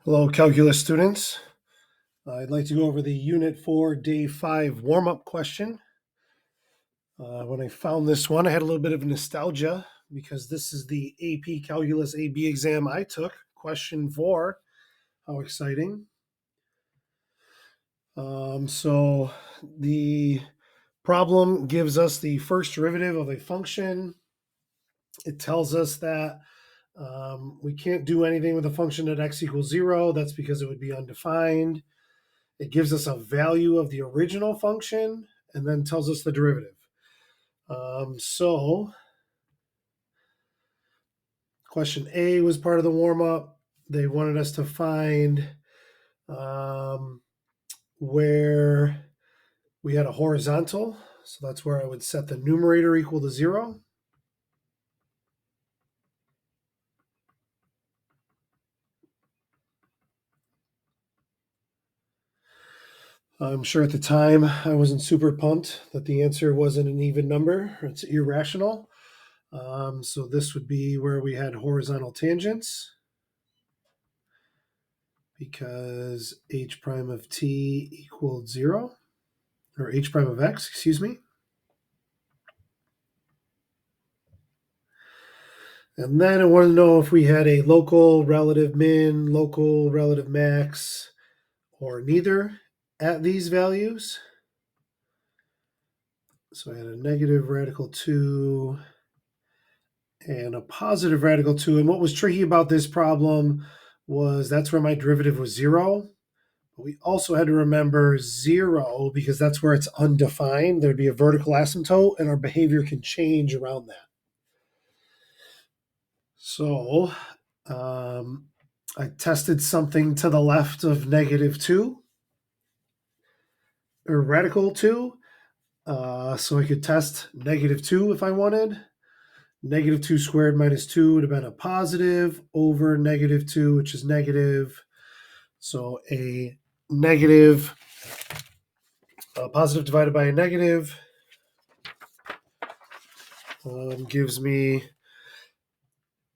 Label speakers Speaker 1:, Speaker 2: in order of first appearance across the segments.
Speaker 1: Hello, calculus students. I'd like to go over the Unit 4, Day 5 warm-up question. When I found this one, I had a little bit of nostalgia because this is the AP Calculus AB exam I took, question 4. How exciting. So the problem gives us the first derivative of a function. It tells us that we can't do anything with a function at x equals 0. That's because it would be undefined. It gives us a value of the original function and then tells us the derivative. So question A was part of the warm-up. They wanted us to find where we had a horizontal. So that's where I would set the numerator equal to 0. I'm sure at the time I wasn't super pumped that the answer wasn't an even number. It's irrational. So this would be where we had horizontal tangents because h prime of t equaled 0, or h prime of x, excuse me. And then I wanted to know if we had a local relative min, local relative max, or neither at these values. So I had a negative radical 2 and a positive radical 2. And what was tricky about this problem was that's where my derivative was 0. But we also had to remember 0 because that's where it's undefined. There'd be a vertical asymptote, and our behavior can change around that. So I tested something to the left of negative 2, or radical 2. So I could test negative 2 if I wanted. Negative 2 squared minus 2 would have been a positive over negative 2, which is negative. So a positive divided by a negative gives me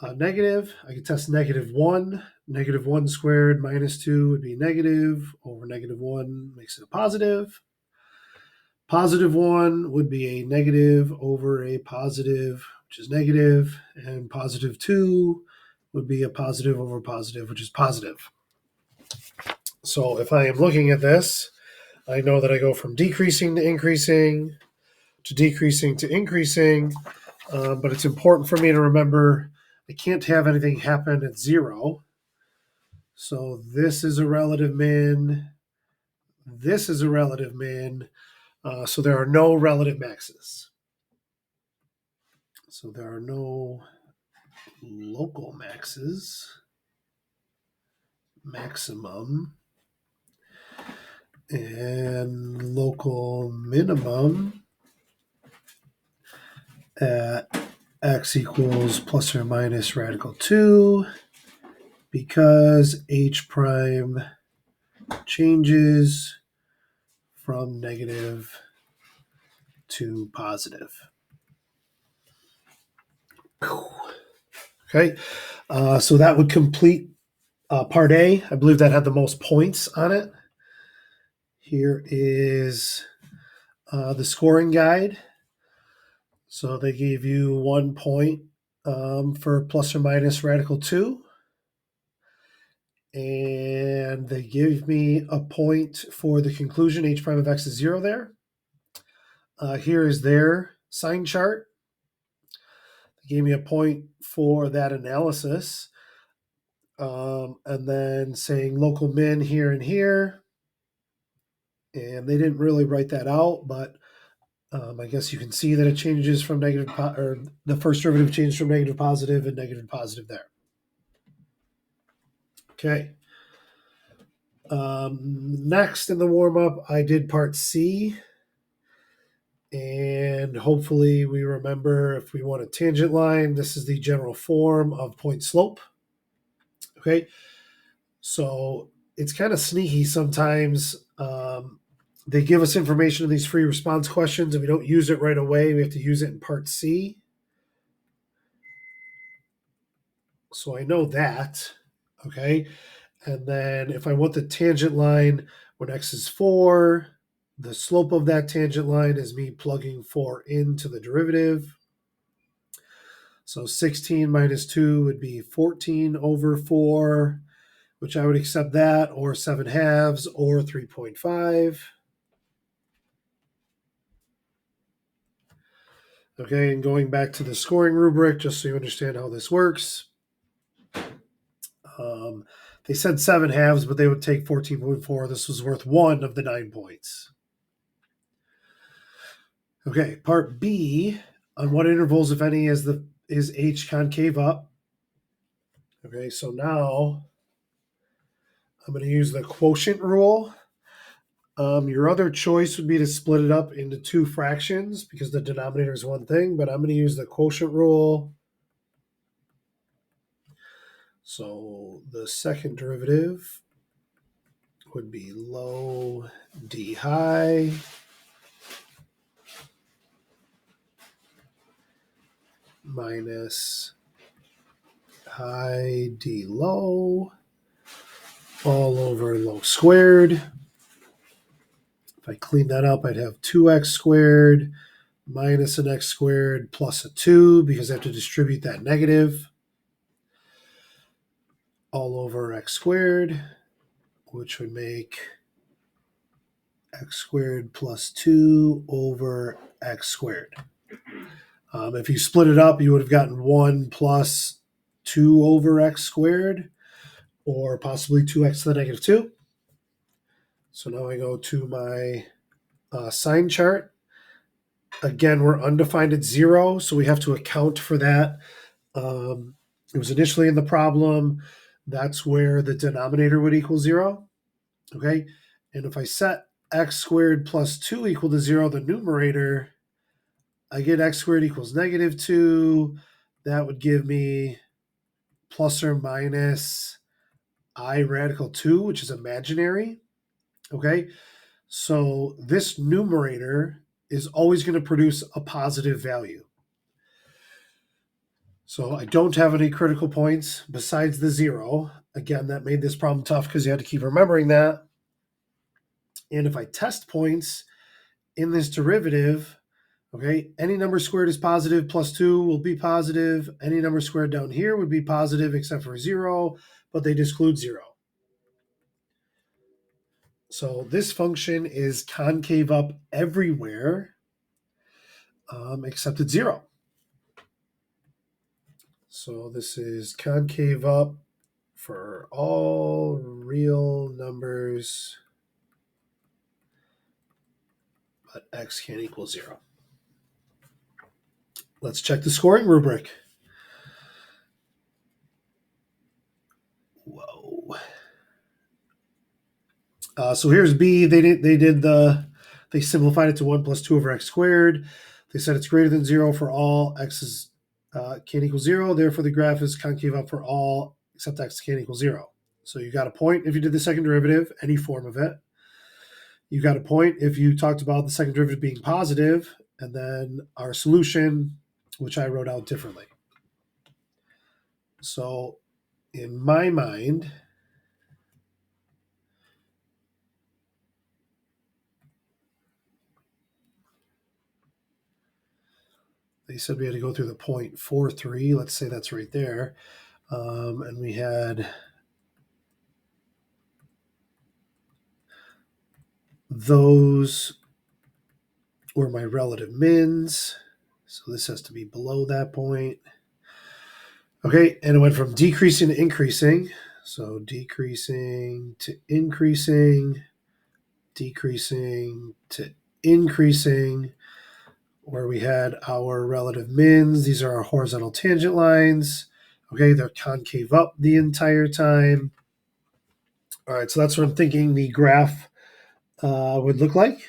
Speaker 1: a negative. I could test negative 1. Negative 1 squared minus 2 would be negative over negative 1 makes it a positive. Positive 1 would be a negative over a positive, which is negative, and positive 2 would be a positive over positive, which is positive. So if I am looking at this, I know that I go from decreasing to increasing to decreasing to increasing, but it's important for me to remember I can't have anything happen at 0. So this is a relative min. This is a relative min. So there are no relative maxes. So there are no local maxes, maximum, and local minimum at x equals plus or minus radical 2 because h prime changes from negative to positive. Okay, so that would complete part A. I believe that had the most points on it. Here is the scoring guide. So they gave you 1 point for plus or minus radical 2. And they gave me a point for the conclusion, h prime of x is 0 there. Here is their sign chart. They gave me a point for that analysis. And then saying local min here and here. And they didn't really write that out, but I guess you can see that it changes from negative, or the first derivative changes from negative positive and negative positive there. Okay. Next in the warm-up, I did part C. And hopefully we remember if we want a tangent line, this is the general form of point slope. Okay. So it's kind of sneaky sometimes. They give us information in these free response questions and we don't use it right away. We have to use it in part C. So I know that, okay? And then if I want the tangent line when x is 4, the slope of that tangent line is me plugging 4 into the derivative. So 16 minus 2 would be 14 over 4, which I would accept that, or 7 halves, or 3.5. Okay, and going back to the scoring rubric, just so you understand how this works. They said 7 halves, but they would take 14.4. This was worth 1 of the 9 points. Okay, part B, on what intervals, if any, is H concave up? Okay, so now I'm going to use the quotient rule. Your other choice would be to split it up into 2 fractions because the denominator is one thing, but I'm going to use the quotient rule. So the second derivative would be low d high minus high d low all over low squared. If I clean that up, I'd have 2x squared minus an x squared plus a 2 because I have to distribute that negative all over x squared, which would make x squared plus 2 over x squared. If you split it up, you would have gotten 1 plus 2 over x squared, or possibly 2x to the negative 2. So now I go to my sign chart. Again, we're undefined at 0, so we have to account for that. It was initially in the problem. That's where the denominator would equal 0. Okay, and if I set x squared plus 2 equal to 0, the numerator, I get x squared equals negative 2. That would give me plus or minus I radical 2, which is imaginary. Okay, so this numerator is always going to produce a positive value. So I don't have any critical points besides the 0. Again, that made this problem tough because you had to keep remembering that. And if I test points in this derivative, okay, any number squared is positive, plus 2 will be positive. Any number squared down here would be positive except for 0, but they exclude 0. So this function is concave up everywhere except at 0. So this is concave up for all real numbers, but x can't equal 0. Let's check the scoring rubric. Whoa. So here's B. They simplified it to 1 plus 2 over x squared. They said it's greater than 0 for all x's can't equal 0. Therefore, the graph is concave up for all except x can't equal 0. So you got a point if you did the second derivative, any form of it. You got a point if you talked about the second derivative being positive, and then our solution, which I wrote out differently. So in my mind, they said we had to go through the 0.43. Let's say that's right there. And we had those were my relative mins. So this has to be below that point. Okay, and it went from decreasing to increasing. So decreasing to increasing, decreasing to increasing, where we had our relative mins. These are our horizontal tangent lines. Okay, they're concave up the entire time. All right, so that's what I'm thinking the graph would look like.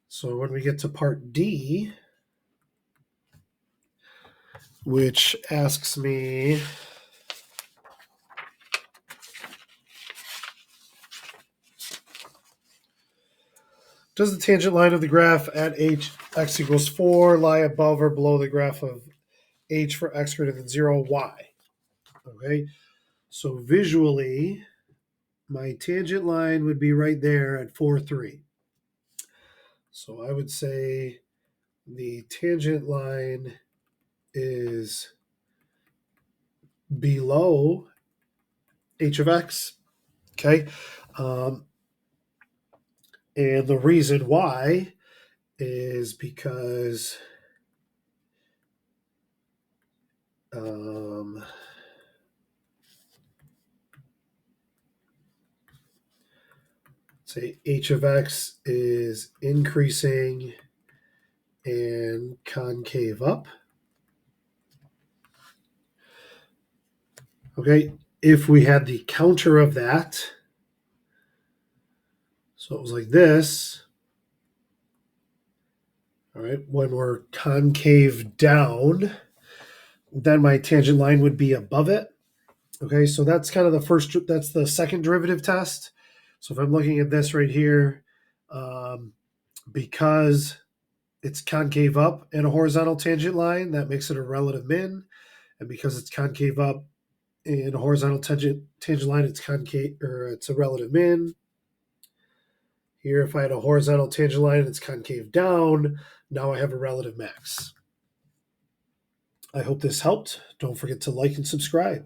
Speaker 1: So when we get to part D, which asks me does the tangent line of the graph at h x equals 4 lie above or below the graph of h for x greater than 0, y? Okay, So visually, my tangent line would be right there at 4, 3. So I would say the tangent line is below h of x. Okay. Um, and the reason why is because say h of x is increasing and concave up. Okay, if we had the counter of that, so it was like this, all right, when we're concave down, then my tangent line would be above it. Okay, so that's kind of that's the second derivative test. So if I'm looking at this right here, because it's concave up in a horizontal tangent line, that makes it a relative min. And because it's concave up in a horizontal tangent line, it's concave, or it's a relative min. Here, if I had a horizontal tangent line and it's concave down, now I have a relative max. I hope this helped. Don't forget to like and subscribe.